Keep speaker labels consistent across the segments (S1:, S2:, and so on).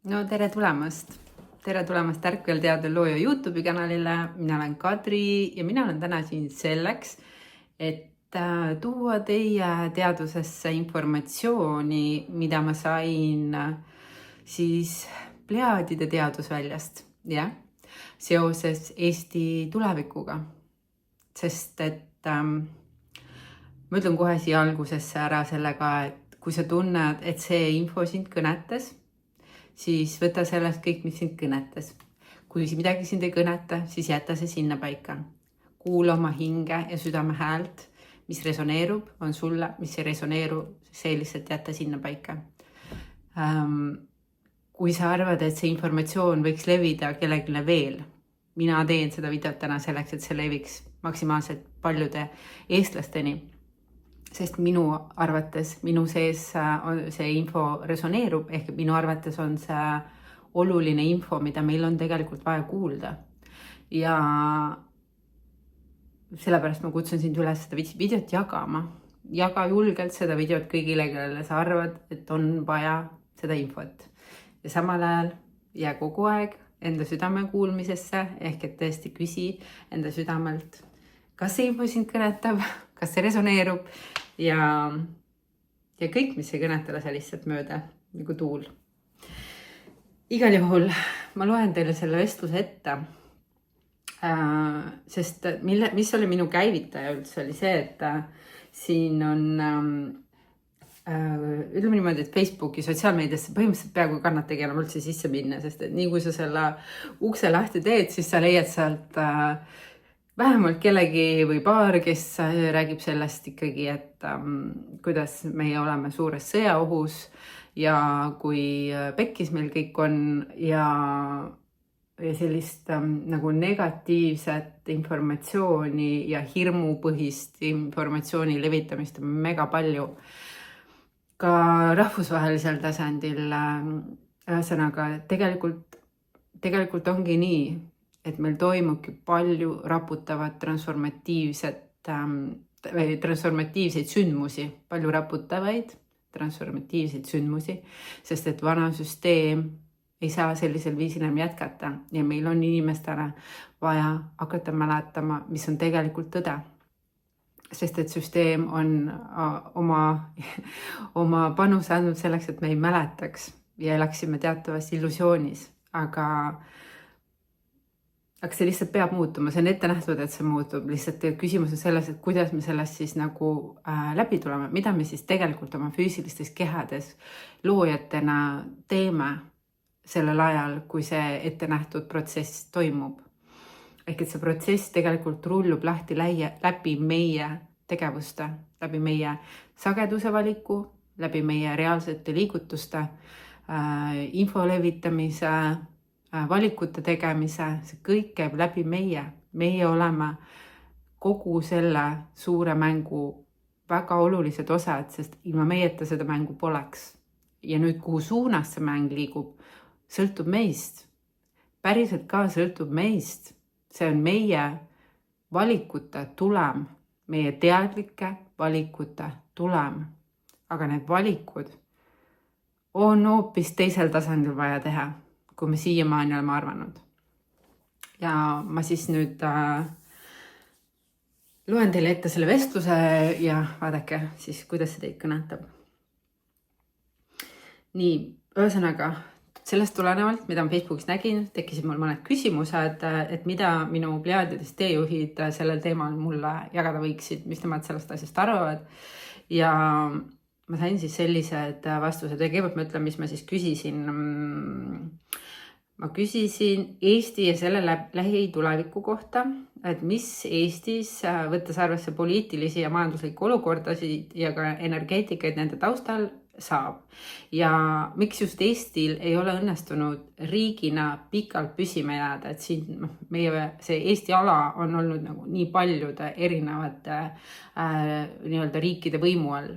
S1: No tere tulemast! Tere tulemast Ärkvel teadel looja YouTube'i kanalile. Mina olen Kadri ja mina olen täna siin selleks, et tuua teie teadusesse informatsiooni, mida ma sain siis Plejaadide teadusväljast, seoses Eesti tulevikuga. Sest et ma ütlen kohe siia algusesse ära sellega, et kui sa tunned, et see info sind kõnetas, siis võta sellest kõik, mis sind kõnetas. Kui midagi sind ei kõneta, siis jäta see sinna paika. Kuula oma hinge ja südame häält, mis resoneerub, on sulle, mis ei resoneeru, see lihtsalt jäta sinna paika. Kui sa arvad, et see informatsioon võiks levida kellegile veel, mina teen seda videot täna selleks, et see leviks maksimaalselt paljude eestlasteni. Sest minu arvates, minu sees see info resoneerub, ehk minu arvates on see oluline info, mida meil on tegelikult vaja kuulda. Ja sellepärast ma kutsun sind üles seda videot jagama. Jaga julgelt seda videot kõigile, kellele sa arvad, et on vaja seda infot. Ja samal ajal jää kogu aeg enda südame kuulmisesse, ehk et tõesti küsi enda südamelt, kas see info sind kõnetab, kas see resoneerub ja kõik, mis ei kõneta, lase lihtsalt mööda nagu tuul. Igal juhul ma loen teile selle vestluse ette, sest mis oli minu käivitaja üldse oli see, et siin on ütleme niimoodi, et Facebooki sotsiaalmeediasse põhimõtteliselt peaaegu kannatagi enam üldse sisse minna, sest et nii kui sa selle ukse lahti teed, siis sa leiad sealt vähemalt kellegi või paar, kes räägib sellest ikkagi, et kuidas meie oleme suures sõjaohus ja kui pekkis meil kõik on ja sellist nagu negatiivset informatsiooni ja hirmupõhist informatsiooni levitamist on mega palju. Ka rahvusvahelisel tasandil, ühesõnaga, tegelikult ongi nii, et meil toimubki palju raputavat transformatiivseid sündmusi, palju raputavaid transformatiivseid sündmusi, sest et vana süsteem ei saa sellisel viisil enam jätkata ja meil on inimestele vaja hakata mäletama, mis on tegelikult tõde. Sest et süsteem on oma panuse andnud selleks, et me ei mäletaks ja elaksime teatavas illusioonis, aga see lihtsalt peab muutuma, see on ette nähtud, et see muutub, lihtsalt küsimus on selles, et kuidas me sellest siis nagu läbi tuleme, mida me siis tegelikult oma füüsilistes kehades loojatena teeme sellel ajal, kui see ette nähtud protsess toimub. Ehk et see protsess tegelikult rullub lahti läbi meie tegevuste, läbi meie sageduse valiku, läbi meie reaalsete liigutuste, info levitamise, valikute tegemise, see kõik käib läbi meie. Meie oleme kogu selle suure mängu väga olulised osad, sest ilma meieta seda mängu poleks. Ja nüüd, kuhu suunas see mäng liigub, sõltub meist. Päriselt ka sõltub meist. See on meie valikute tulem, meie teadlike valikute tulem. Aga need valikud on hoopis teisel tasandil vaja teha, kui me siiamaani oleme arvanud. Ja ma siis nüüd loen teile ette selle vestluse ja vaadake siis, kuidas see teid kõnetab. Nii, ühesõnaga, sellest tulenevalt, mida ma Facebookis nägin, tekkisid mul mõned küsimused, et mida minu Plejaadidest teejuhid sellel teemal mulle jagada võiksid, mis nemad sellest asjast arvavad. Ja ma sain siis sellised vastused ja kõigepealt ma ütlen, mis ma siis küsisin. Ma küsisin Eesti ja selle lähituleviku kohta, et mis Eestis, võttes arvesse poliitilisi ja majanduslikke olukordasid ja ka energeetikaid nende taustal saab. Ja miks just Eestil ei ole õnnestunud riigina pikalt püsima jääda, et siin meie see Eesti ala on olnud nagu nii paljude erinevate nii-öelda riikide võimu all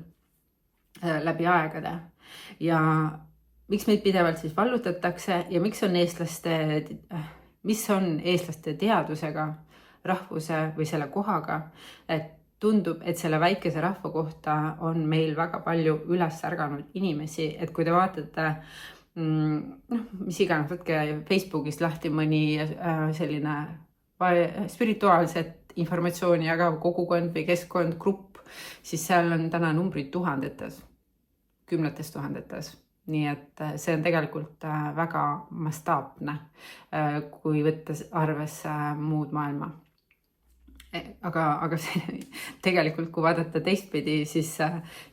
S1: läbi aegade. Ja miks meid pidevalt siis vallutatakse ja mis on eestlaste teadusega, rahvuse või selle kohaga, et tundub, et selle väikese rahva kohta on meil väga palju üles ärganud inimesi, et kui te vaatate mis iganes, võtke Facebookist lahti mõni selline spirituaalset informatsiooni jagav kogukond või keskkond, grupp, siis seal on täna numbrid tuhandetes, kümnetes tuhandetes. Nii et see on tegelikult väga mastaapne, kui võttes arvesse muud maailma. Aga see, tegelikult, kui vaadata teistpidi, siis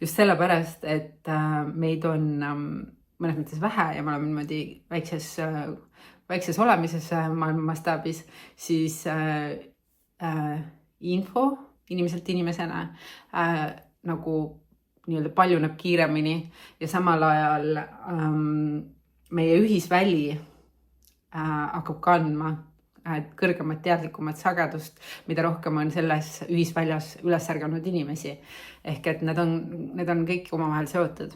S1: just sellepärast, et meid on mõnes mõttes vähe ja me oleme niimoodi väikses olemises maailma mastaabis, siis info inimeselt inimesena nagu nii-öelda paljuneb kiiremini ja samal ajal meie ühisväli hakkab kandma kõrgemat teadlikumat sagedust, mida rohkem on selles ühisväljas üles ärganud inimesi. Ehk et need on kõik omavahel seotud.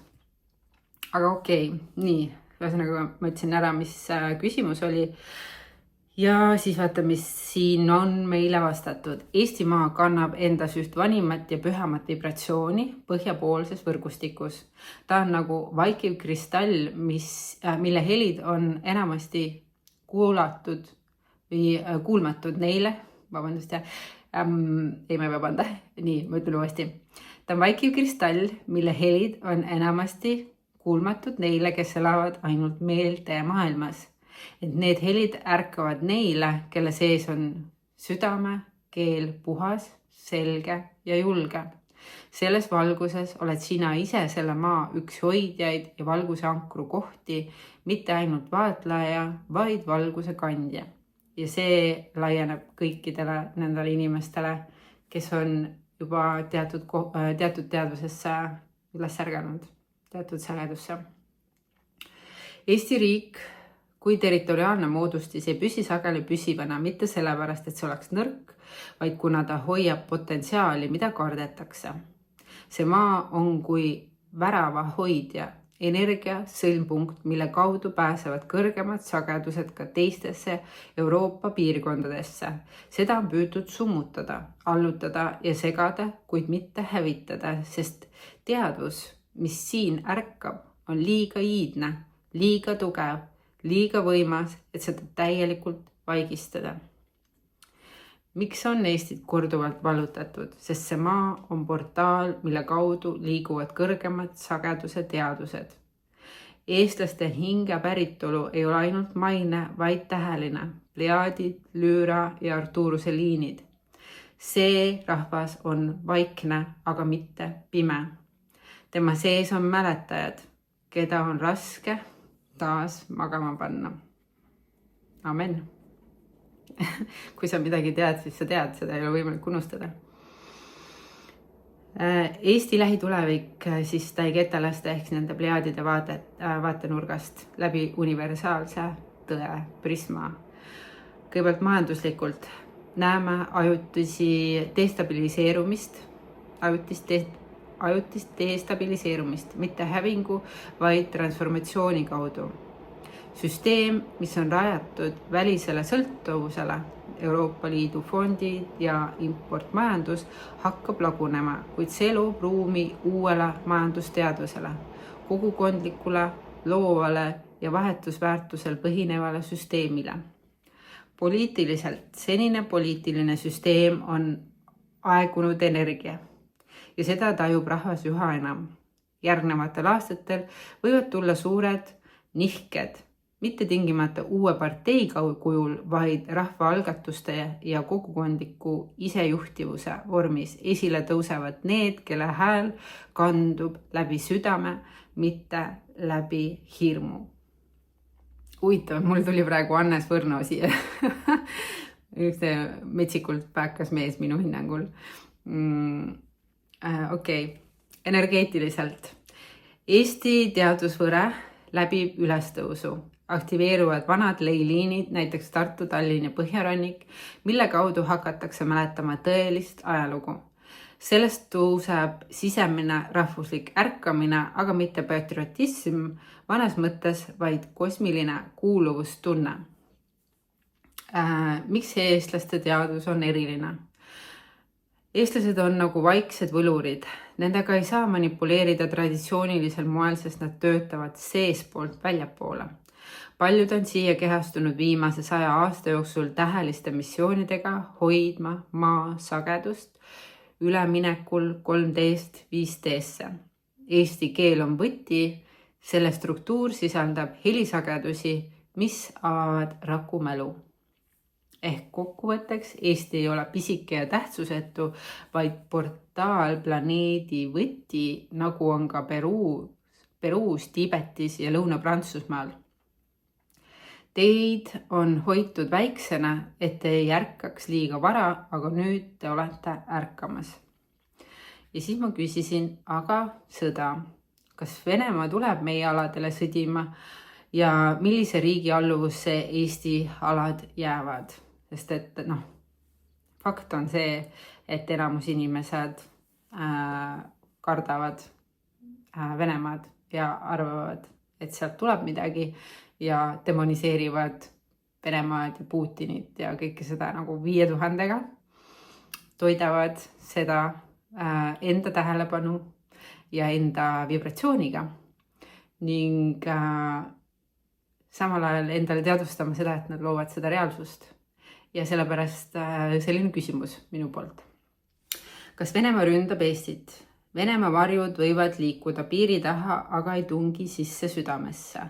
S1: Aga okei, nii, ühesõnaga ma ütlesin ära, mis küsimus oli. Ja siis vaata, mis siin on meile vastatud. Eestimaa kannab endas üht vanimat ja pühamat vibratsiooni põhjapoolses võrgustikus. Ta on nagu vaikiv kristall, mille helid on enamasti kuulatud või kuulmatud neile. Vabandust, ei, ma ei vabanda. Nii, ma ütlen uuesti. Ta on vaikiv kristall, mille helid on enamasti kuulmatud neile, kes elavad ainult meelte maailmas. Et need helid ärkavad neile, kelle sees on südame, keel puhas, selge ja julge. Selles valguses oled sina ise selle maa üks hoidjaid ja valguse ankru kohti, mitte ainult vaatleja, vaid valguse kandja. Ja see laieneb kõikidele nendele inimestele, kes on juba teatud teadvusesse üles ärganud, teatud sagedusse. Eesti riik kui territoriaalne moodustis ei püsi sageli püsivana, mitte sellepärast, et see oleks nõrk, vaid kuna ta hoiab potentsiaali, mida kardetakse. See maa on kui värava hoidja, energia sõlmpunkt, mille kaudu pääsevad kõrgemad sagedused ka teistesse Euroopa piirkondadesse. Seda on püütud summutada, allutada ja segada, kuid mitte hävitada, sest teadvus, mis siin ärkab, on liiga iidne, liiga tugev, liiga võimas, et seda täielikult vaigistada. Miks on Eestit korduvalt vallutatud? Sest see maa on portaal, mille kaudu liiguvad kõrgemad sageduse teadused. Eestlaste hinge päritolu ei ole ainult maine, vaid täheline. Pleadid, Lüüra ja Arturuse liinid. See rahvas on vaikne, aga mitte pime. Tema sees on mäletajad, keda on raske taas magama panna. Amen. Kui sa midagi tead, siis sa tead, seda ei ole võimalik unustada. Eesti lähitulevik siis taigetallaste ehk nende pleadide vaatenurgast läbi universaalse tõe prisma. Kõigepealt majanduslikult näeme ajutist destabiliseerumist, mitte hävingu, vaid transformatsiooni kaudu. Süsteem, mis on rajatud välisele sõltuvusele, Euroopa Liidu fondid ja importmajandus hakkab lagunema, kuid see loob ruumi uuele majandusteadusele, kogukondlikule, loovale ja vahetusväärtusel põhinevale süsteemile. Poliitiliselt senine poliitiline süsteem on aegunud energia. Ja seda tajub rahvas üha enam. Järgnevatel aastatel võivad tulla suured nihked, mitte tingimata uue partei kujul, vaid rahvaalgatuste ja kogukondliku isejuhtivuse vormis esile tõusevad need, kelle hääl kandub läbi südame, mitte läbi hirmu. Huvitav, mul tuli praegu Annes Võrno siia. Üks metsikult pääkas mees minu hinnangul. Okei, energeetiliselt. Eesti teadusvõre läbib ülestõusu. Aktiveeruvad vanad leiliinid, näiteks Tartu, Tallinn ja Põhjarannik, mille kaudu hakatakse mäletama tõelist ajalugu. Sellest tõuseb sisemine rahvuslik ärkamine, aga mitte patriotism vanes mõttes, vaid kosmiline kuuluvustunne. Miks eestlaste teadus on eriline? Eestlased on nagu vaiksed võlurid. Nendega ei saa manipuleerida traditsioonilisel moel, sest nad töötavad seespoolt väljapoole. Paljud on siia kehastunud viimase 100 aasta jooksul täheliste missioonidega hoidma maa sagedust üleminekul 3D-st 5D-sse. Eesti keel on võti, selle struktuur sisaldab helisagedusi, mis avavad rakumälu. Ehk kokkuvõtteks, Eesti ei ole pisike ja tähtsusetu, vaid portaal planeedi võti, nagu on ka Peruus, Tiibetis ja Lõuna-Prantsusmaal. Teid on hoitud väiksena, et te ei ärkaks liiga vara, aga nüüd te olete ärkamas. Ja siis ma küsisin, aga sõda, kas Venemaa tuleb meie aladele sõdima ja millise riigi alluvusse Eesti alad jäävad? Sest et fakt on see, et enamus inimesed kardavad Venemaad ja arvavad, et sealt tuleb midagi ja demoniseerivad Venemaad ja Putinit ja kõike seda nagu 5000-ga. Toidavad seda enda tähelepanu ja enda vibratsiooniga ning samal ajal endale teadvustama seda, et nad loovad seda reaalsust. Ja sellepärast selline küsimus minu poolt. Kas Venemaa ründab Eestit? Venemaa varjud võivad liikuda piiri taha, aga ei tungi sisse südamesse.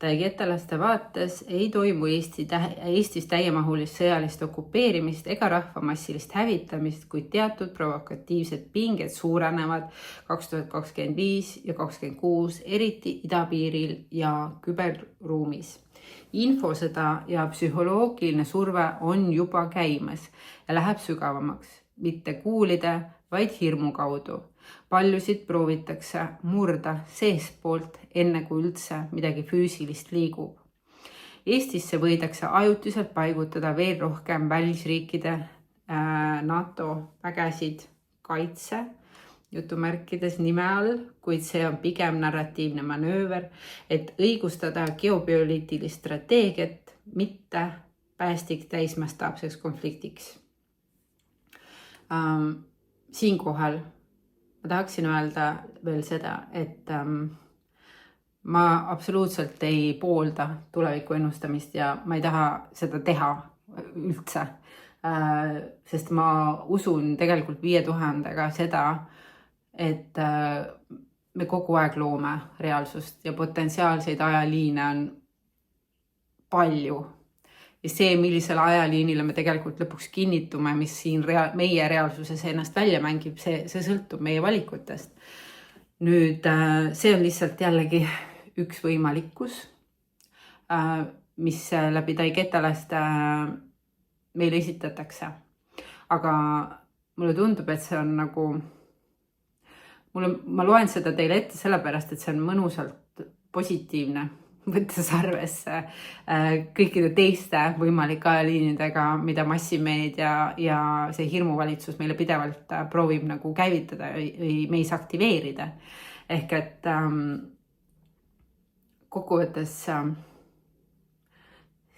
S1: Taigetalaste vaates ei toimu Eestis täiemahulist sõjalist okupeerimist ega rahvamassilist hävitamist, kuid teatud provokatiivsed pinged suurenevad 2025 ja 2026, eriti idapiiril ja küberruumis. Infosõda ja psühholoogiline surve on juba käimas ja läheb sügavamaks, mitte kuulide, vaid hirmu kaudu. Paljusid proovitakse murda seespoolt, enne kui üldse midagi füüsilist liigub. Eestisse võidakse ajutiselt paigutada veel rohkem välisriikide NATO vägesid kaitse, jutumärkides nime all, kuid see on pigem narratiivne manööver, et õigustada geopoliitilist strateegiat, mitte päästik täismastaapseks konfliktiks. Siinkohal ma tahaksin öelda veel seda, et ma absoluutselt ei poolda tuleviku ennustamist ja ma ei taha seda teha üldse, sest ma usun tegelikult 5000-ga seda, et me kogu aeg loome reaalsust ja potentsiaalseid ajaliine on palju. Ja see, millisel ajaliinile me tegelikult lõpuks kinnitume, mis siin meie reaalsuses ennast välja mängib, see sõltub meie valikutest. Nüüd, see on lihtsalt jällegi üks võimalikkus, mis läbi Taigetalast meile esitatakse. Aga mulle tundub, et see on nagu... Ma loen seda teile ette sellepärast, et see on mõnusalt positiivne, võttes arvesse kõikide teiste võimalike ajaliinidega, mida massimeedia ja see hirmuvalitsus meile pidevalt proovib nagu käivitada või meis aktiveerida. Ehk et kokkuvõttes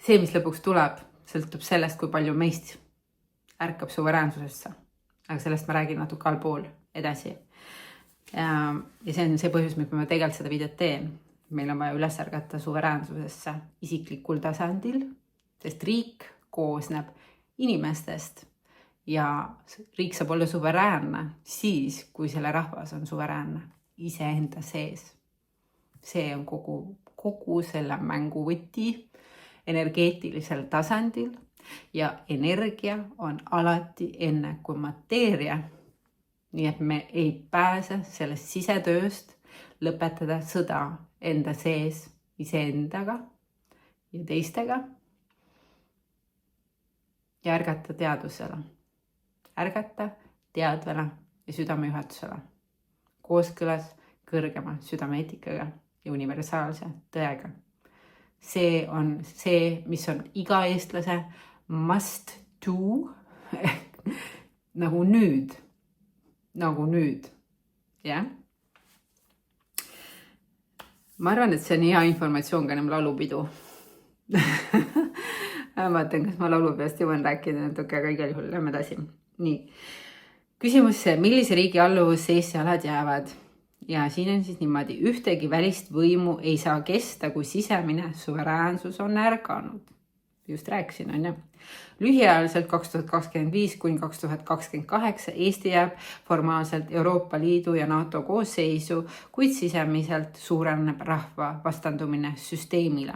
S1: see, mis lõpuks tuleb, sõltub sellest, kui palju meist ärkab suveräänsusesse. Aga sellest ma räägin natuke allpool edasi. Ja see on see põhjus, miks ma tegelikult seda videot teen. Meil on vaja üles ärgata suveräänsusesse isiklikul tasandil, sest riik koosneb inimestest ja riik saab olla suveräänne siis, kui selle rahvas on suveräänne iseenda sees. See on kogu selle mängu võti energeetilisel tasandil ja energia on alati enne kui mateeria. Nii et me ei pääse sellest sisetööst lõpetada sõda enda sees iseendaga ja teistega ja ärgata teadvusele. Ärgata teadvele ja südamejuhatusele. Kooskõlas kõrgema südameetikaga ja universaalse tõega. See on see, mis on iga eestlase must do nagu nüüd. jah? Ma arvan, et see on hea informatsioon ka enam laulupidu. Ma vaatan, kas ma laulupeast jõuan rääkida natuke, aga igal juhul lähme edasi. Nii. Küsimus, millise riigi alluvusse Eesti alad jäävad? Ja siin on siis niimoodi, ühtegi välist võimu ei saa kesta, kui sisemine suveräänsus on ärganud. Just rääkisin, on ju. Lühiajaliselt 2025 kuni 2028 Eesti jääb formaalselt Euroopa Liidu ja NATO koosseisu, kuid sisemiselt suureneb rahva vastandumine süsteemile.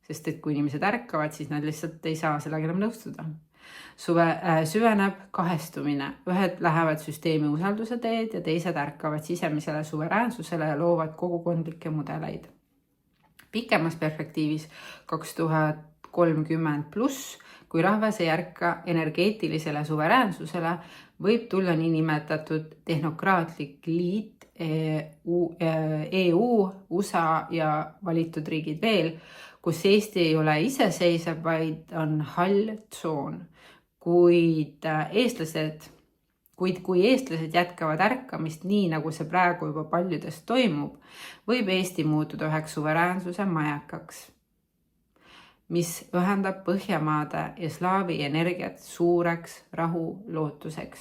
S1: Sest et kui inimesed ärkavad, siis nad lihtsalt ei saa sellega enam nõustuda. Süveneb kahestumine. Ühed lähevad süsteemi usalduse teed ja teised ärkavad sisemisele suveräänsusele ja loovad kogukondlikke mudeleid. Pikemas perspektiivis 2030+, kui rahvas ei ärka energeetilisele suveräänsusele, võib tulla niinimetatud tehnokraatlik liit EU, USA ja valitud riigid veel, kus Eesti ei ole iseseisev, vaid on hall tsoon. Kuid kui eestlased jätkavad ärkamist nii, nagu see praegu juba paljudes toimub, võib Eesti muutuda üheks suveräänsuse majakaks, mis ühendab Põhjamaade ja slaavi energiat suureks rahu lootuseks.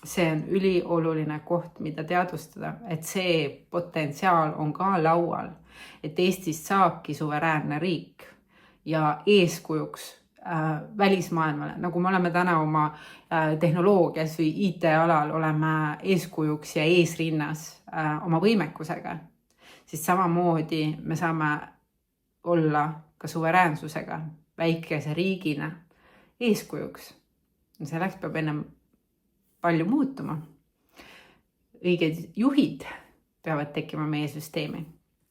S1: See on ülioluline koht, mida teadvustada, et see potentsiaal on ka laual, et Eestist saabki suveräänne riik ja eeskujuks välismaailmale, nagu me oleme täna oma tehnoloogias või IT-alal oleme eeskujuks ja eesrinnas oma võimekusega, siis samamoodi me saame olla ka suveräänsusega väikese riigina eeskujuks. Selleks peab ennem palju muutuma. Õiged juhid peavad tekkima meie süsteemi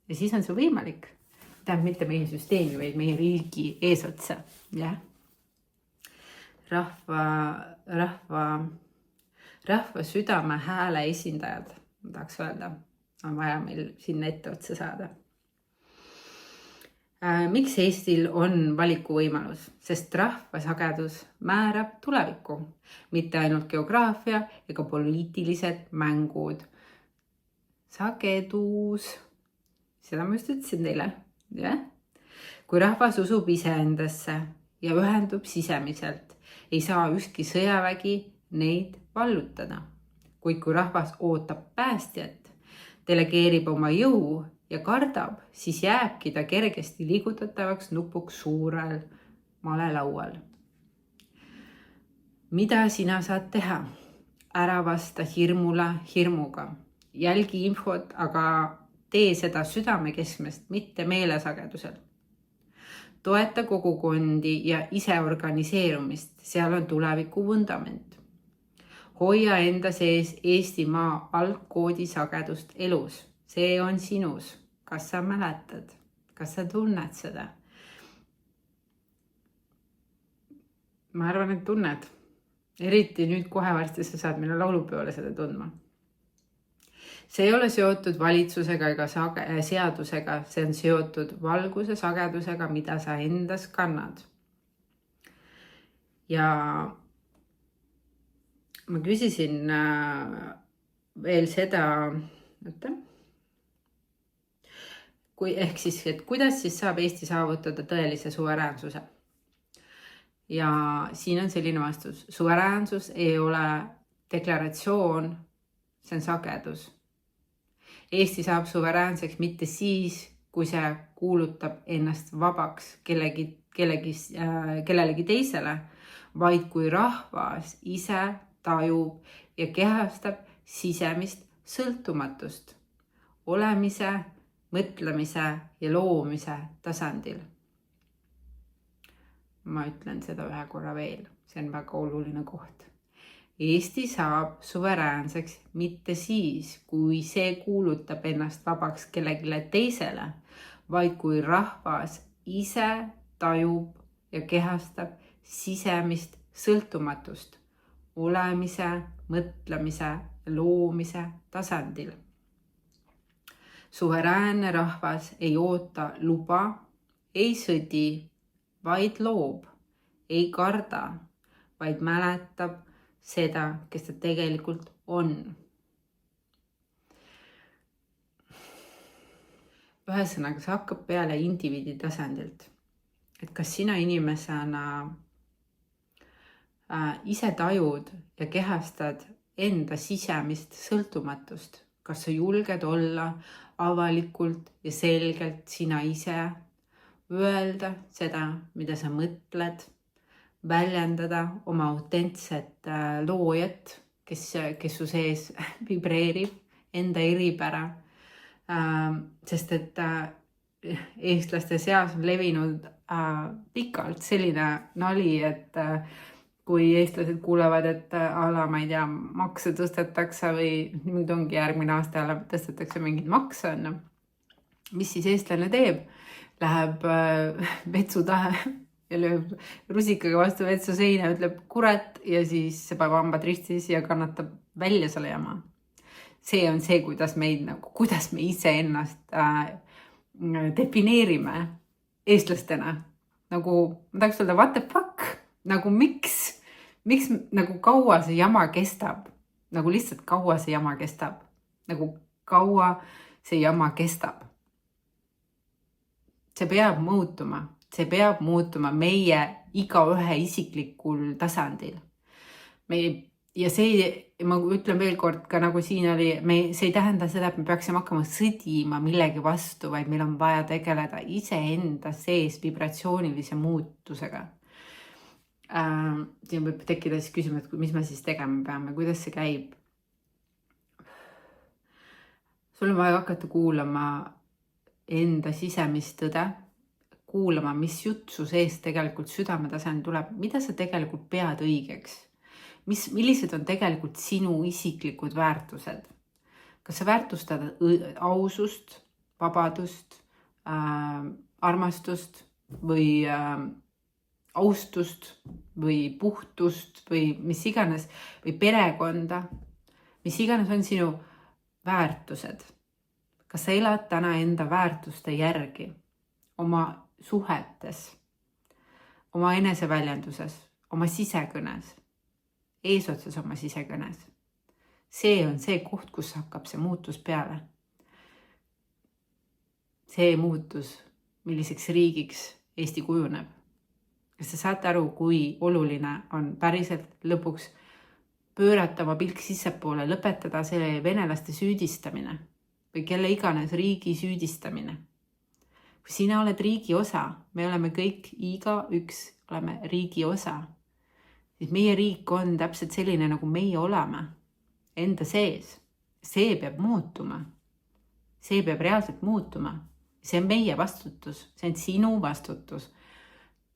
S1: ja siis on see võimalik. Tähendab mitte meie süsteemi, vaid meie riigi eesotsa. Ja? Rahva südame hääle esindajad, ma tahaks öelda, on vaja meil sinna ette otsa saada. Miks Eestil on valikuvõimalus? Sest rahva sagedus määrab tulevikku, mitte ainult geograafia ega poliitilised mängud. Sagedus, seda ma just ütlesin teile. Ja? Kui rahvas usub iseendasse ja ühendub sisemiselt, ei saa ükski sõjavägi neid vallutada. Kuid kui rahvas ootab päästjat, delegeerib oma jõu ja kardab, siis jääbki ta kergesti liigutatavaks nupuks suurel malelaual. Mida sina saad teha? Ära vasta hirmule hirmuga. Jälgi infot, aga tee seda südame keskmest, mitte meelesagedusel. Toeta kogukondi ja ise organiseerumist, seal on tuleviku vundament. Hoia enda sees Eestimaa algkoodi sagedust elus. See on sinus. Kas sa mäletad? Kas sa tunned seda? Ma arvan, et tunned. Eriti nüüd kohe varsti sa saad minna laulupeole seda tundma. See ei ole seotud valitsusega ega seadusega, see on seotud valguse sagedusega, mida sa endas kannad. Ja ma küsisin veel seda, et kuidas siis saab Eesti saavutada tõelise suveräänsuse? Ja siin on selline vastus. Suveräänsus ei ole deklaratsioon, see on sagedus. Eesti saab suveräänseks mitte siis, kui see kuulutab ennast vabaks kellelegi teisele, vaid kui rahvas ise tajub ja kehastab sisemist sõltumatust olemise, mõtlemise ja loomise tasandil. Ma ütlen seda ühe korra veel, see on väga oluline koht. Eesti saab suveräänseks mitte siis, kui see kuulutab ennast vabaks kellelegi teisele, vaid kui rahvas ise tajub ja kehastab sisemist sõltumatust olemise, mõtlemise ja loomise tasandil. Suveräänne rahvas ei oota luba, ei sõdi, vaid loob, ei karda, vaid mäletab seda, kes ta tegelikult on. Ühesõnaga, see hakkab peale indiviidi tasandilt. Et kas sina inimesena ise tajud ja kehastad enda sisemist sõltumatust, kas sa julged olla avalikult ja selgelt sina ise, öelda seda, mida sa mõtled, väljendada oma autentset loojat, kes su sees vibreerib, enda eripära. Sest et eestlaste seas on levinud pikalt selline nali, et kui eestlased kuulevad, et ma ei tea, makse tõstetakse või nüüd ongi järgmine aasta jälle tõstetakse mingid makse, mis siis eestlane teeb? Läheb vetsu taha ja lööb rusikaga vastu vetsu seina, ütleb kurat ja siis sebab hambad ristis ja kannatab välja selle jama. See on see, kuidas me ise ennast defineerime eestlastena. Nagu, ma tahaks öelda, what the fuck? Nagu miks nagu kaua see jama kestab? Nagu lihtsalt kaua see jama kestab? Nagu kaua see jama kestab? See peab muutuma meie igaühe isiklikul tasandil. Ja see, ma ütlen veel kord ka nagu siin oli, see ei tähenda seda, et me peaksime hakkama sõdima millegi vastu, vaid meil on vaja tegeleda iseenda sees vibratsioonilise muutusega. Siin võib tekkida siis küsimus, et mis me siis tegema peame, kuidas see käib. Sul on vaja hakata kuulama enda sisemist tõde, kuulama, mis jutt su sees tegelikult südametasand tuleb, mida sa tegelikult pead õigeks. Millised on tegelikult sinu isiklikud väärtused? Kas sa väärtustad ausust, vabadust, armastust või austust või puhtust või mis iganes või perekonda, mis iganes on sinu väärtused? Kas sa elad täna enda väärtuste järgi oma suhetes, oma eneseväljenduses, oma sisekõnes, eesotsas oma sisekõnes? See on see koht, kus hakkab see muutus peale. See muutus, milliseks riigiks Eesti kujuneb. Kas sa saate aru, kui oluline on päriselt lõpuks pöörata oma pilk sissepoole, lõpetada see venelaste süüdistamine või kelle iganes riigi süüdistamine. Kui sina oled riigi osa, me oleme kõik, igaüks oleme riigi osa, siis meie riik on täpselt selline, nagu meie oleme enda sees. See peab muutuma. See peab reaalselt muutuma. See on meie vastutus, see on sinu vastutus.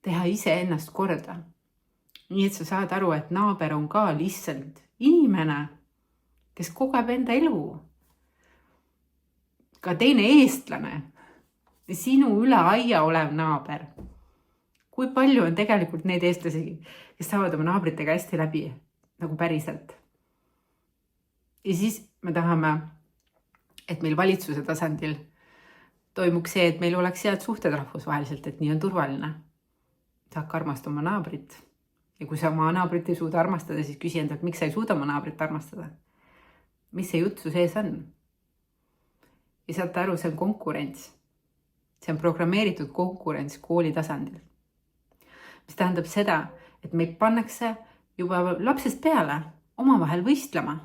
S1: Teha ise ennast korda. Nii et sa saad aru, et naaber on ka lihtsalt inimene, kes kogeb enda elu. Ka teine eestlane, sinu üle aia olev naaber. Kui palju on tegelikult need eestlasi, kes saavad oma naabritega hästi läbi, nagu päriselt. Ja siis me tahame, et meil valitsuse tasandil toimuks see, et meil oleks head suhted rahvusvaheliselt, et nii on turvaline. Saak armasta oma naabrit. Ja kui sa oma naabrit ei suuda armastada, siis küsi endalt, miks sa ei suuda oma naabrit armastada? Mis see jutt su sees on? Ja saate aru, see on konkurents. See on programmeeritud konkurents kooli tasandil. Mis tähendab seda, et meid pannakse juba lapsest peale omavahel võistlema.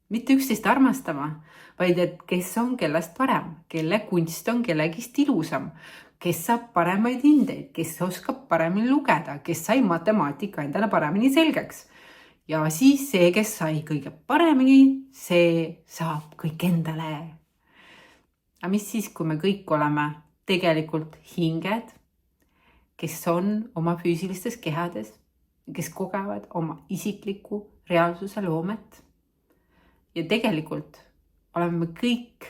S1: Mitte üksteist armastama, vaid et kes on kellest parem, kelle kunst on kellegist ilusam, kes saab paremaid hindeid, kes oskab paremini lugeda, kes sai matemaatika endale paremini selgeks. Ja siis see, kes sai kõige paremini, see saab kõik endale. Aga mis siis, kui me kõik oleme tegelikult hinged, kes on oma füüsilistes kehades, kes kogevad oma isiklikku reaalsuse loomet. Ja tegelikult oleme kõik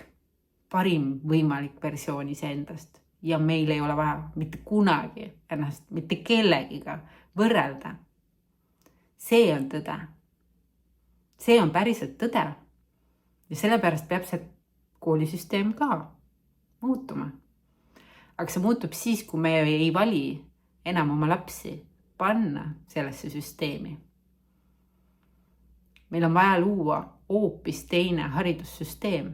S1: parim võimalik versioon iseendast ja meil ei ole vaja mitte kunagi ennast mitte kellegiga võrrelda. See on tõde. See on päriselt tõde. Ja sellepärast peab see koolisüsteem ka muutuma. Aga see muutub siis, kui me ei vali enam oma lapsi panna sellesse süsteemi. Meil on vaja luua hoopis teine haridussüsteem,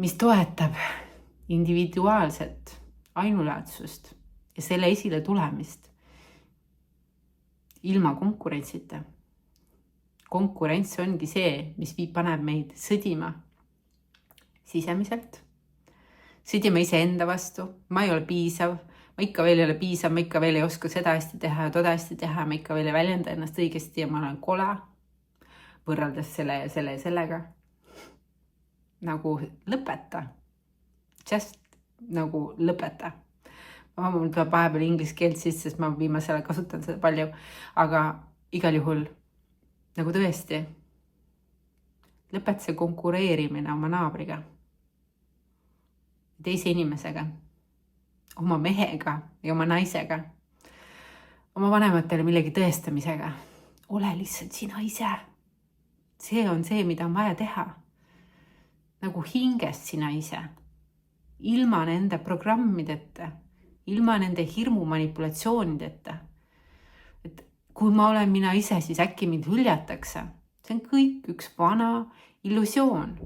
S1: mis toetab individuaalset ainulaadsust ja selle esile tulemist. ilma konkurentsita. Konkurents ongi see, mis paneb meid sõdima sisemiselt. Sõdima iseenda vastu, ma ei ole piisav, ma ikka veel ei ole piisav, ma ikka veel ei oska seda hästi teha ja toda hästi teha, ma ikka veel ei väljenda ennast õigesti ja ma olen kole võrreldes selle ja sellega. Nagu lõpeta. Just nagu lõpeta. Mul tuleb vahepeal inglise keelt sisse, sest ma viimasel kasutan seda palju, aga igal juhul nagu tõesti lõpeta see konkureerimine oma naabriga, teise inimesega, oma mehega ja oma naisega, oma vanematele millegi tõestamisega. Ole lihtsalt sina ise. See on see, mida on vaja teha. Nagu hingest sina ise. Ilma nende programmideta, ilma nende hirmu manipulatsioonideta. Et kui ma olen mina ise, siis äkki mind hüljatakse. See on kõik üks vana illusioon.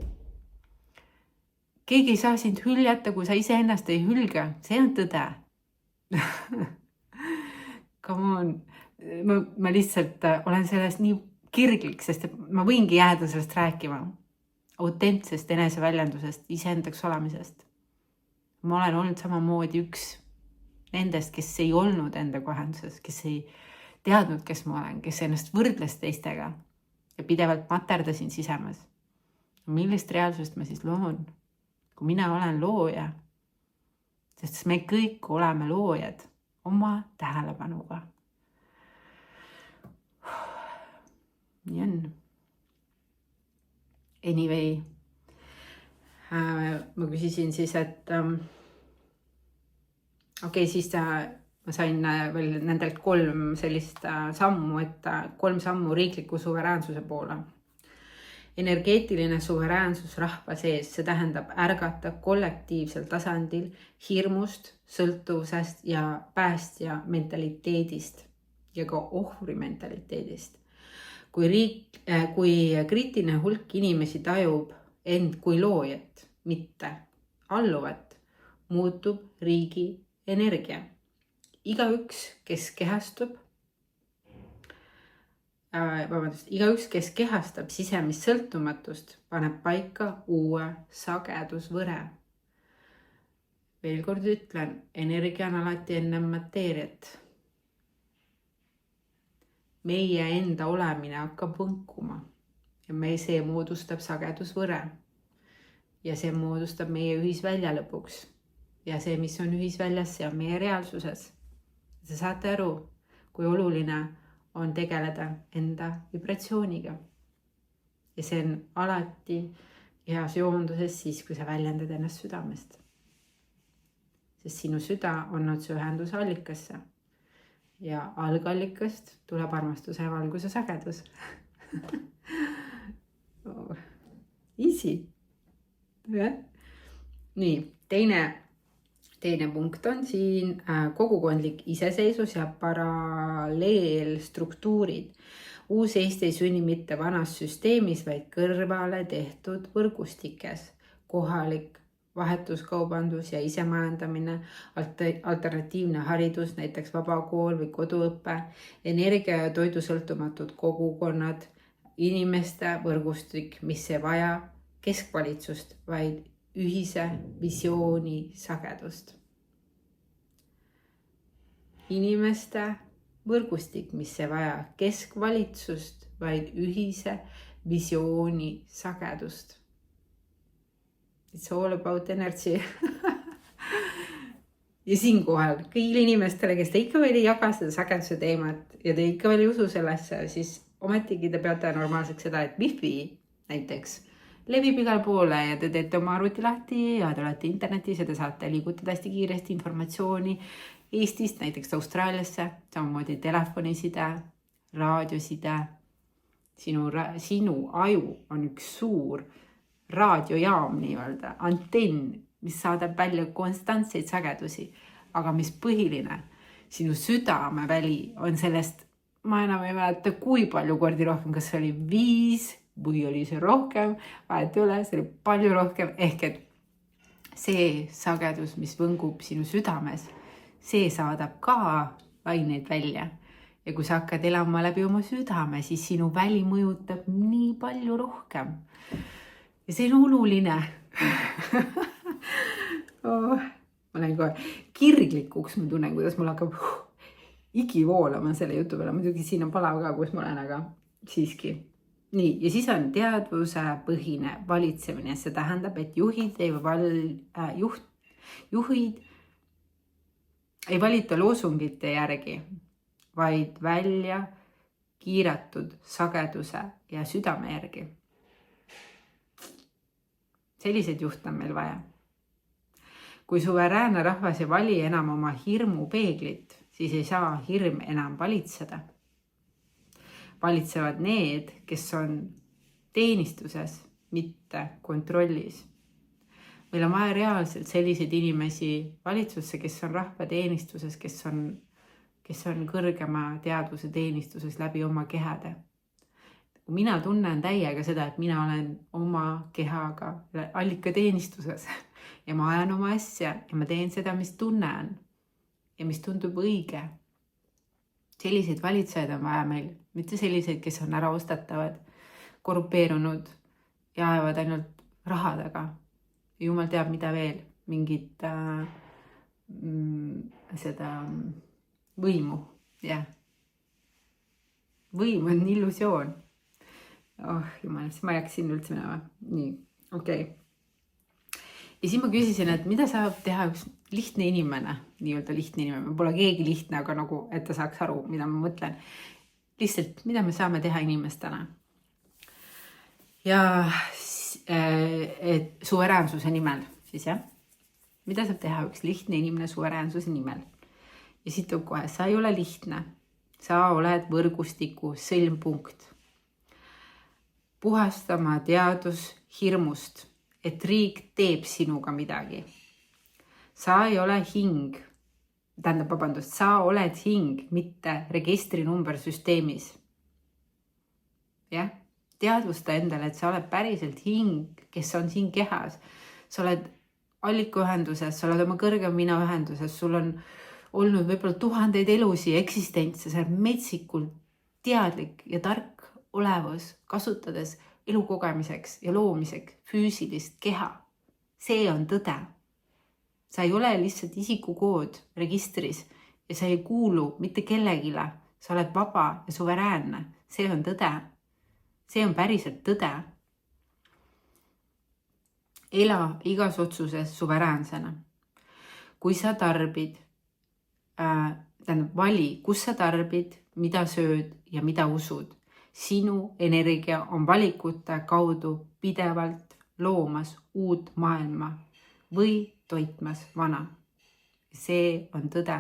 S1: Keegi ei saa sind hüljata, kui sa ise ennast ei hülga. See on tõde. Come on. Ma lihtsalt olen sellest nii kirglik, sest ma võingi jääda sellest rääkima. Autentsest eneseväljendusest, iseendaks olemisest. Ma olen olnud samamoodi üks nendest, kes ei olnud enda kohenduses, kes ei teadnud, kes ma olen, kes ennast võrdles teistega ja pidevalt materdasin sisemas. Millist reaalsust ma siis loon? Kui mina olen looja, sest me kõik oleme loojad oma tähelepanuga. Nii on. Anyway, ma küsisin siis, et siis ma sain veel nendelt 3 sellist sammu, et 3 sammu riikliku suveräänsuse poole. Energeetiline suveräänsus rahva sees, see tähendab ärgata kollektiivsel tasandil hirmust, sõltuvusest ja päästja mentaliteedist ja ka ohvri mentaliteedist. Kui kriitiline hulk inimesi tajub end kui loojat, mitte alluvat, muutub riigi energia. Igaüks, kes kehastab sisemist sõltumatust, paneb paika uue sagedusvõre. Veel kord ütlen, energia on alati enne mateeriat. Meie enda olemine hakkab võnkuma ja see moodustab sagedusvõre. Ja see moodustab meie ühisvälja lõpuks. Ja see, mis on ühisväljas, see on meie reaalsuses. Te saate aru, kui oluline on tegeleda enda vibratsiooniga. Ja see on alati heas joonduses siis, kui sa väljendad ennast südamest. Sest sinu süda on otse ühenduse allikasse. Ja algallikast tuleb armastuse ja valguse sagedus. Easy. Nii, teine punkt on siin kogukondlik iseseisvus ja paralleelstruktuurid. Uus Eesti ei sünni mitte vanas süsteemis, vaid kõrvale tehtud võrgustikes. Kohalik vahetuskaubandus ja isemajandamine, alternatiivne haridus, näiteks vabakool või koduõppe, energia ja toidusõltumatud kogukonnad, inimeste võrgustik, mis ei vaja keskvalitsust, vaid ühise visiooni sagedust. Inimeste võrgustik, mis ei vaja keskvalitsust, vaid ühise visiooni sagedust. It's all about energy. Ja siinkohal kõigile inimestele, kes te ikka veel ei jaga seda sageduse teemat ja te ikka veel ei usu sellesse, siis ometigi te peate normaalseks seda, et wifi näiteks levib igal poole ja te teete oma arvuti lahti ja te olete internetis ja te saate liigutada hästi kiiresti informatsiooni Eestist näiteks Austraaliasse, samamoodi telefoniside, raadioside. Sinu aju on üks suur raadiojaam nii-öelda, antenn, mis saadab välja konstantseid sagedusi, aga mis põhiline, sinu südameväli on sellest, ma enam ei mäleta, kui palju kordi rohkem, kas see oli 5 või oli see rohkem, vahet ei ole, see oli palju rohkem, ehk et see sagedus, mis võngub sinu südames, see saadab ka laineid välja Ja kui sa hakkad elama läbi oma südame, siis sinu väli mõjutab nii palju rohkem. Ja see on oluline. Ma lähen kohe kirglikuks, ma tunnen, kuidas mul hakkab igi voolama selle jutu peale. Muidugi siin on palav ka, kus ma olen, aga siiski. Nii, ja siis on teadvuse põhine valitsemine. See tähendab, et juhid ei valita loosungite järgi, vaid välja kiiratud sageduse ja südame järgi. Selliseid juhte on meil vaja. Kui suveräänne rahvas ei vali enam oma hirmu peeglit, siis ei saa hirm enam valitseda. Valitsevad need, kes on teenistuses, mitte kontrollis. Meil on vaja reaalselt selliseid inimesi valitsusse, kes on rahva teenistuses, kes on kõrgema teadvuse teenistuses läbi oma kehade. Mina tunnen täiega seda, et mina olen oma kehaga allika teenistuses ja ma ajan oma asja ja ma teen seda, mis tunnen ja mis tundub õige. Selliseid valitsejaid on vaja meil, mitte selliseid, kes on ära ostatavad, korrupeerunud ja ajavad ainult raha taga. Jumal teab, mida veel, mingit seda võimu. Ja. Võim on illusioon. Jumal, siis ma ei hakka sinna üldse minema. Nii, okei. Ja siis ma küsisin, et mida saab teha üks lihtne inimene, nii-öelda lihtne inimene. Pole keegi lihtne, aga nagu, et ta saaks aru, mida ma mõtlen. Lihtsalt, mida me saame teha inimestena. Ja et suveräänsuse nimel siis, jah. Mida saab teha üks lihtne inimene suveräänsuse nimel? Ja siit on kohe, sa ei ole lihtne. Sa oled võrgustiku sõlmpunkt. Puhastama teadus hirmust, et riik teeb sinuga midagi. Sa ei ole hing. Sa oled hing, mitte registrinumber süsteemis. Jah? Teadvusta endale, et sa oled päriselt hing, kes on siin kehas. Sa oled allikuühenduses, sa oled oma kõrgem mina ühenduses, sul on olnud võib-olla 1000 elusi eksistentse, sa oled metsikult teadlik ja tark olevus, kasutades elu kogemiseks ja loomiseks füüsilist keha. See on tõde. Sa ei ole lihtsalt isikukood registris ja sa ei kuulu mitte kellegile. Sa oled vaba ja suveräänne. See on tõde. See on päriselt tõde. Ela igas otsuses suveräänsena. Kui sa tarbid, vali, kus sa tarbid, mida sööd ja mida usud. Sinu energia on valikute kaudu pidevalt loomas uut maailma või toitmas vana. See on tõde.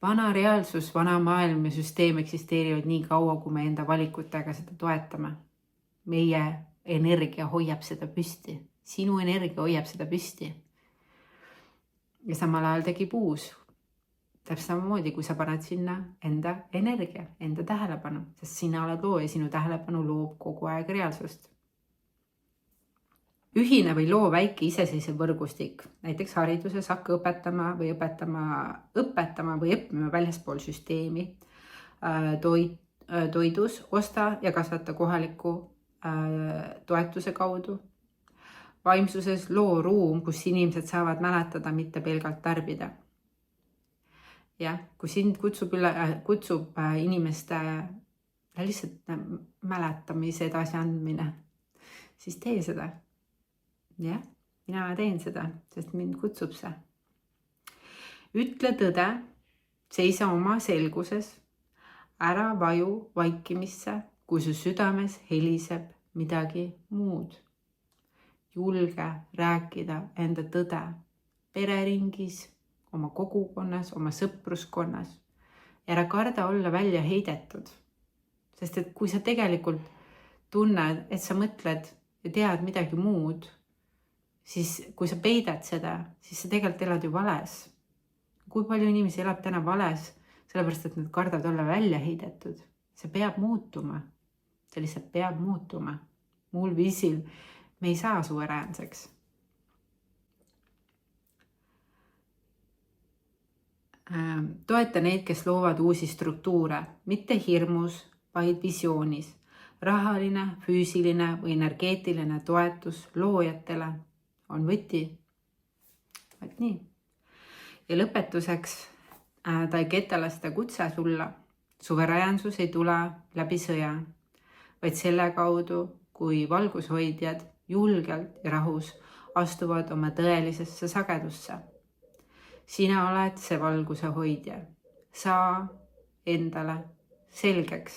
S1: Vana reaalsus, vana maailm ja süsteem eksisteerivad nii kaua, kui me enda valikutega seda toetame. Meie energia hoiab seda püsti. Sinu energia hoiab seda püsti. Ja samal ajal tekib uus. Täpselt samamoodi, kui sa paned sinna enda energia, enda tähelepanu, sest sina oled loo ja sinu tähelepanu loob kogu aeg reaalsust. Ühine või loo väike iseseisev võrgustik, näiteks hariduses hakka õpetama või õppima väljaspool süsteemi, toidus, osta ja kasvata kohaliku toetuse kaudu. Vaimsuses loo ruum, kus inimesed saavad mäletada, mitte pelgalt tarbida. Ja, kui sind kutsub inimeste lihtsalt mäletamise edasi andmine, siis tee seda. Jah, mina teen seda, sest mind kutsub see. Ütle tõde, seisa oma selguses, ära vaju vaikimisse, kui su südames heliseb midagi muud. Julge rääkida enda tõde pereringis, oma kogukonnas, oma sõpruskonnas. Ära karda olla välja heidetud. Sest et kui sa tegelikult tunned, et sa mõtled ja tead midagi muud, siis kui sa peidad seda, siis sa tegelikult elad ju vales. Kui palju inimesi elab täna vales, sellepärast et nad kardavad olla välja heidetud. See peab muutuma. See lihtsalt peab muutuma. Muul viisil me ei saa suveräänseks. Toeta neid, kes loovad uusi struktuure, mitte hirmus, vaid visioonis. Rahaline, füüsiline või energeetiline toetus loojatele on võti. Vaat nii. Ja lõpetuseks taiketalaste kutse sulla. Suveräänsus ei tule läbi sõja, vaid selle kaudu, kui valgushoidjad julgelt ja rahus astuvad oma tõelisesse sagedusse. Sina oled see valguse hoidja. Saa endale selgeks,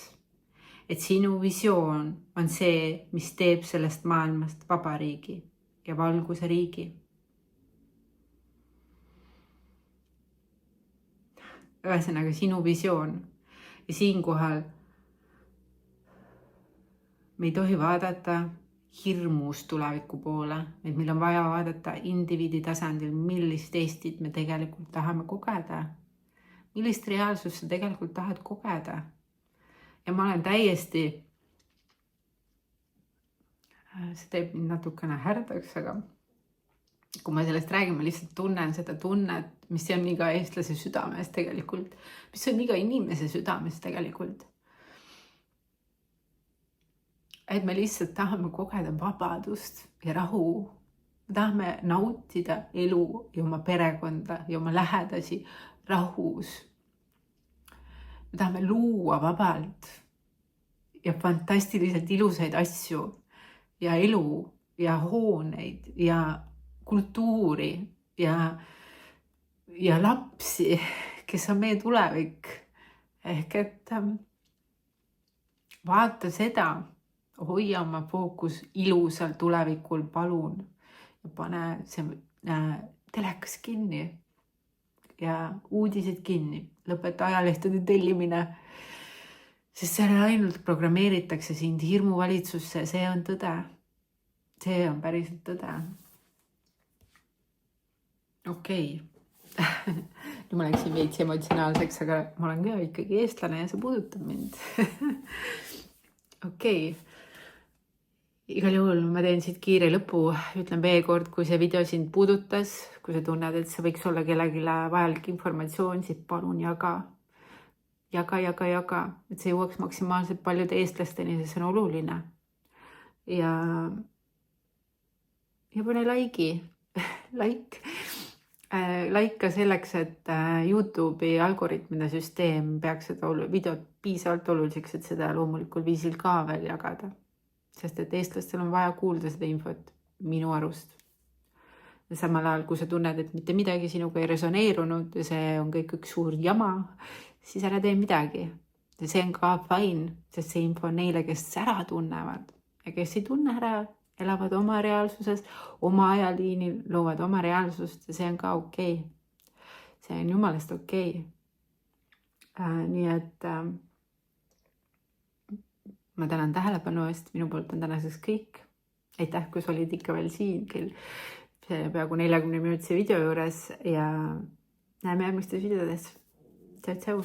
S1: et sinu visioon on see, mis teeb sellest maailmast vabariigi ja valguse riigi. Ühesõnaga sinu visioon. Ja siinkohal me ei tohi vaadata hirmus tuleviku poole, et meil on vaja vaadata indiviidi tasandil, millist Eestit me tegelikult tahame kogeda. Millist reaalsust sa tegelikult tahad kogeda. Ja ma olen täiesti, see teeb mind natukene härdaks, aga kui ma sellest räägin, ma lihtsalt tunnen seda tunnet, mis on iga eestlase südames tegelikult, mis on iga inimese südames tegelikult. Et me lihtsalt tahame kogeda vabadust ja rahu. Me tahame nautida elu ja oma perekonda ja oma lähedasi rahus. Me tahame luua vabalt ja fantastiliselt ilusaid asju ja elu ja hooneid ja kultuuri ja lapsi, kes on meie tulevik. Ehk et vaata seda, hoia oma fookus ilusal tulevikul, palun. Ja pane see telekas kinni ja uudised kinni. Lõpeta ajalehtede tellimine, sest seal ainult programmeeritakse sind hirmuvalitsusse. See on tõde. See on päriselt tõde. Okei. Nüüd ma läksin veits emotsionaalseks, aga ma olen ka ikkagi eestlane ja see puudutab mind. Okei. Igal juhul ma teen siit kiire lõpu. Ütlen veel kord, kui see video sind puudutas, kui sa tunned, et see võiks olla kellelegi vajalik informatsioon, siis palun jaga. Jaga, et see jõuaks maksimaalselt paljude eestlasteni, see on oluline. Ja pane laigi. Like ka selleks, et YouTube'i algoritmide süsteem peaks seda videot piisavalt oluliseks, et seda loomulikul viisil ka veel jagada. Sest et eestlastel on vaja kuulda seda infot minu arust. Ja samal ajal, kui sa tunned, et mitte midagi sinuga ei resoneerunud ja see on kõik üks suur jama, siis ära tee midagi. Ja see on ka fine, sest see info on neile, kes ära tunnevad ja kes ei tunne ära, elavad oma reaalsuses, oma ajaliinil, loovad oma reaalsust ja see on ka okei. See on jumalast okei. Nii et ma tänan tähelepanu eest, minu poolt on tänaseks kõik. Aitäh, kui sa olid ikka veel siin peaaegu 40 minutise video juures ja näeme järgmistes videodes. Tšau.